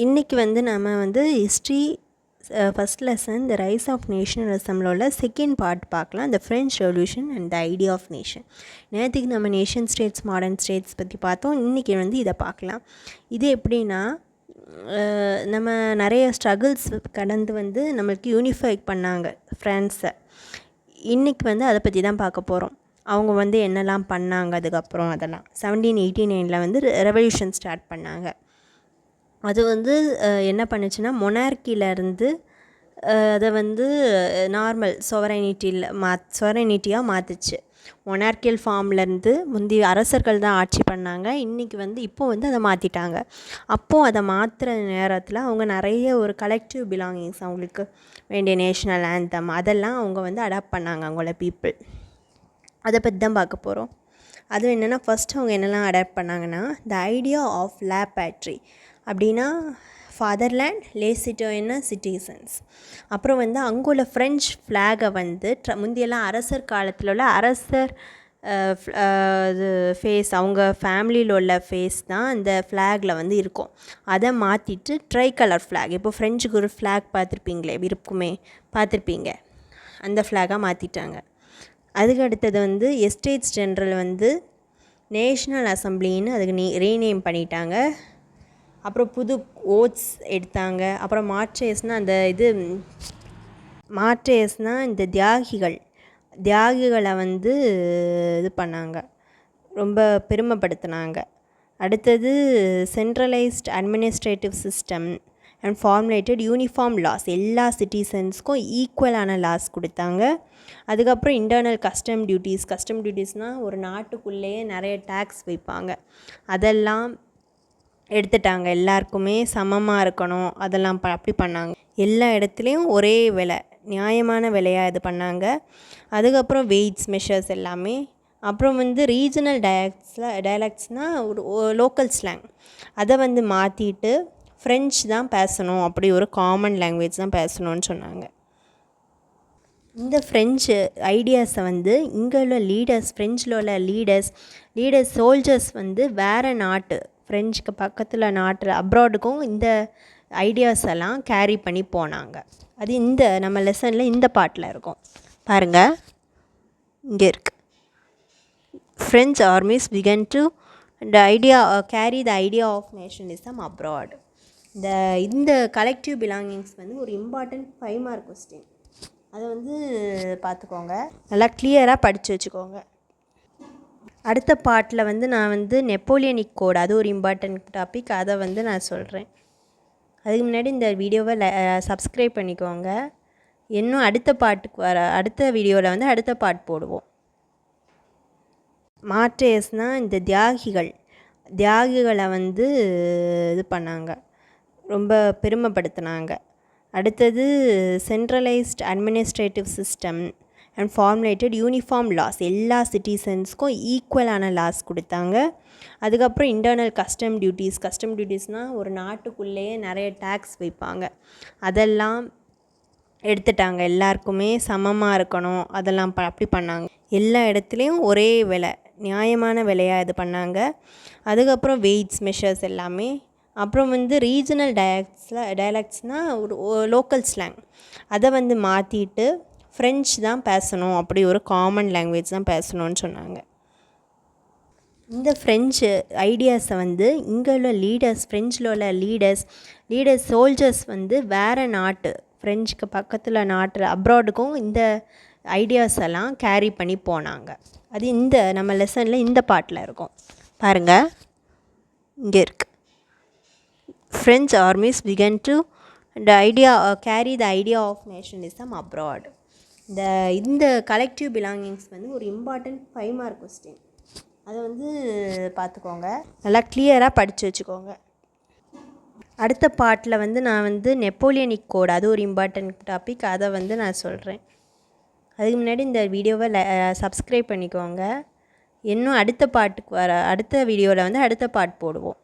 இன்றைக்கி வந்து நம்ம வந்து history first lesson the rise of நேஷனலிசமில் உள்ள செகண்ட் பார்ட் பார்க்கலாம். The French revolution and the idea of nation. நேற்றுக்கு நம்ம நேஷன் ஸ்டேட்ஸ் மாடர்ன் ஸ்டேட்ஸ் பற்றி பார்த்தோம். இன்றைக்கி வந்து இதை பார்க்கலாம். இது எப்படின்னா நம்ம நிறைய ஸ்ட்ரகிள்ஸ் கடந்து வந்து நம்மளுக்கு யூனிஃபை பண்ணாங்க ஃப்ரான்ஸை. இன்றைக்கி வந்து அதை பற்றி தான் பார்க்க போகிறோம். அவங்க வந்து என்னெல்லாம் பண்ணாங்க, அதுக்கப்புறம் அதெல்லாம் 1789 வந்து ரெவல்யூஷன் ஸ்டார்ட் பண்ணாங்க. அது வந்து என்ன பண்ணுச்சுன்னா மொனார்க்கியிலேருந்து அதை வந்து நார்மல் சொவரைனிட்டியாக மாற்றுச்சு. மொனார்க்கியல் ஃபார்ம்லேருந்து முந்தைய அரசர்கள் தான் ஆட்சி பண்ணாங்க. இன்றைக்கி வந்து இப்போது வந்து அதை மாற்றிட்டாங்க. அப்போது அதை மாற்றுற நேரத்தில் அவங்க நிறைய ஒரு கலெக்டிவ் பிலாங்கிங்ஸ், அவங்களுக்கு வேண்டிய நேஷ்னல் ஆந்தம் அதெல்லாம் அவங்க வந்து அடாப்ட் பண்ணாங்க அவங்களோட பீப்புள். அதை பற்றி தான் பார்க்க போகிறோம். அதுவும் என்னென்னா ஃபஸ்ட்டு அவங்க என்னெல்லாம் அடாப்ட் பண்ணாங்கன்னா த ஐடியா ஆஃப் லா பேட்ரி அப்படின்னா ஃபாதர்லேண்ட் லேசிட்டோயின சிட்டிசன்ஸ். அப்புறம் வந்து அங்கே உள்ள ஃப்ரெஞ்ச் ஃப்ளாகை வந்து முந்தியெல்லாம் அரசர் காலத்தில் உள்ள அரசர் இது ஃபேஸ், அவங்க ஃபேமிலியில் உள்ள ஃபேஸ் தான் இந்த ஃப்ளாகில் வந்து இருக்கும். அதை மாற்றிட்டு ட்ரை கலர் ஃப்ளாக், இப்போ ஃப்ரெஞ்சுக்கு ஒரு ஃப்ளாக் பார்த்துருப்பீங்க, அந்த ஃப்ளாகாக மாற்றிட்டாங்க. அதுக்கு அடுத்தது வந்து எஸ்டேட்ஸ் ஜென்ரல் வந்து நேஷ்னல் அசம்பிளின்னு அதுக்கு ரீநேம் பண்ணிட்டாங்க. அப்புறம் புது ஓட்ஸ் எடுத்தாங்க. அப்புறம் மார்ச்சேஸ்னால் இந்த தியாகிகளை வந்து இது பண்ணாங்க, ரொம்ப பெருமைப்படுத்தினாங்க. அடுத்தது centralised administrative system and formulated uniform laws, எல்லா சிட்டிசன்ஸ்க்கும் ஈக்குவலான லாஸ் கொடுத்தாங்க. அதுக்கப்புறம் இன்டர்னல் கஸ்டம் டியூட்டிஸ்னால் ஒரு நாட்டுக்குள்ளேயே நிறைய டேக்ஸ் வைப்பாங்க, அதெல்லாம் எடுத்துட்டாங்க. எல்லாருக்குமே சமமாக இருக்கணும், அதெல்லாம் அப்படி பண்ணாங்க. எல்லா இடத்துலையும் ஒரே விலை, நியாயமான விலையாக இது பண்ணாங்க. அதுக்கப்புறம் வெயிட்ஸ் மெஷர்ஸ் எல்லாமே. அப்புறம் வந்து ரீஜனல் டயலக்ட்ஸ்னால் ஒரு லோக்கல் ஸ்லாங், அதை வந்து மாற்றிட்டு ஃப்ரெஞ்ச் தான் பேசணும், அப்படி ஒரு காமன் லாங்குவேஜ் தான் பேசணும்னு சொன்னாங்க. இந்த ஃப்ரெஞ்சு ஐடியாஸை வந்து இங்கே உள்ள லீடர்ஸ், ஃப்ரெஞ்சில் உள்ள லீடர்ஸ் சோல்ஜர்ஸ் வந்து வேறு நாட்டு, ஃப்ரெஞ்சுக்கு பக்கத்தில் நாட்டில் அப்ராடுக்கும் இந்த ஐடியாஸ் எல்லாம் கேரி பண்ணி போனாங்க. அது இந்த நம்ம லெசனில் இந்த பார்ட்டில் இருக்கும் பாருங்கள், இங்கே இருக்குது. French armies began to carry the idea of nationalism abroad. இந்த கலெக்டிவ் பிலாங்கிங்ஸ் வந்து ஒரு இம்பார்ட்டண்ட் 5 மார்க் கொஸ்டின். அதை வந்து பார்த்துக்கோங்க, நல்லா கிளியராக படித்து வச்சுக்கோங்க. அடுத்த பார்ட்டில் வந்து நான் வந்து நெப்போலியனிக் கோட், அது ஒரு இம்பார்ட்டன்ட் டாபிக், அதை வந்து நான் சொல்கிறேன். அதுக்கு முன்னாடி இந்த வீடியோவை சப்ஸ்கிரைப் பண்ணிக்கோங்க. இன்னும் அடுத்த வீடியோவில் வந்து அடுத்த பார்ட் போடுவோம். மார்டேர்ஸ்னால் இந்த தியாகிகளை வந்து இது பண்ணாங்க, ரொம்ப பெருமைப்படுத்தினாங்க. அடுத்தது centralised administrative system and formulated uniform laws, எல்லா சிட்டிசன்ஸ்க்கும் ஈக்குவலான லாஸ் கொடுத்தாங்க. அதுக்கப்புறம் இன்டர்னல் கஸ்டம் டியூட்டிஸ்னால் ஒரு நாட்டுக்குள்ளேயே நிறைய டேக்ஸ் வைப்பாங்க, அதெல்லாம் எடுத்துட்டாங்க. எல்லாருக்குமே சமமாக இருக்கணும், அதெல்லாம் அப்படி பண்ணாங்க. எல்லா இடத்துலையும் ஒரே விலை, நியாயமான விலையாக இது பண்ணாங்க. அதுக்கப்புறம் வெயிட்ஸ் மெஷர்ஸ் எல்லாமே. அப்புறம் வந்து ரீஜனல் டயலக்ட்ஸ்னால் ஒரு லோக்கல் ஸ்லாங், அதை வந்து மாற்றிட்டு ஃப்ரெஞ்ச் தான் பேசணும், அப்படி ஒரு காமன் லாங்குவேஜ் தான் பேசணும்னு சொன்னாங்க. இந்த ஃப்ரெஞ்சு ஐடியாஸை வந்து இங்கே உள்ள ஃப்ரெஞ்சில் உள்ள லீடர்ஸ் சோல்ஜர்ஸ் வந்து வேறு நாட்டு, ஃப்ரெஞ்சுக்கு பக்கத்தில் நாட்டில் அப்ராடுக்கும் இந்த ஐடியாஸ் எல்லாம் கேரி பண்ணி போனாங்க. அது இந்த நம்ம லெசனில் இந்த பார்ட்டில் இருக்கும் பாருங்கள், இங்கே இருக்குது. French armies began to carry the idea of nationalism abroad. இந்த கலெக்டிவ் பிலாங்கிங்ஸ் வந்து ஒரு இம்பார்ட்டண்ட் 5 மார்க் கொஸ்டின். அதை வந்து பார்த்துக்கோங்க, நல்லா கிளியராக படித்து வச்சுக்கோங்க. அடுத்த பார்ட்டில் வந்து நான் வந்து நெப்போலியனிக் கோட், அது ஒரு இம்பார்ட்டன்ட் டாபிக், அதை வந்து நான் சொல்கிறேன். அதுக்கு முன்னாடி இந்த வீடியோவை சப்ஸ்கிரைப் பண்ணிக்கோங்க. இன்னும் அடுத்த வீடியோவில் வந்து அடுத்த பார்ட் போடுவோம்.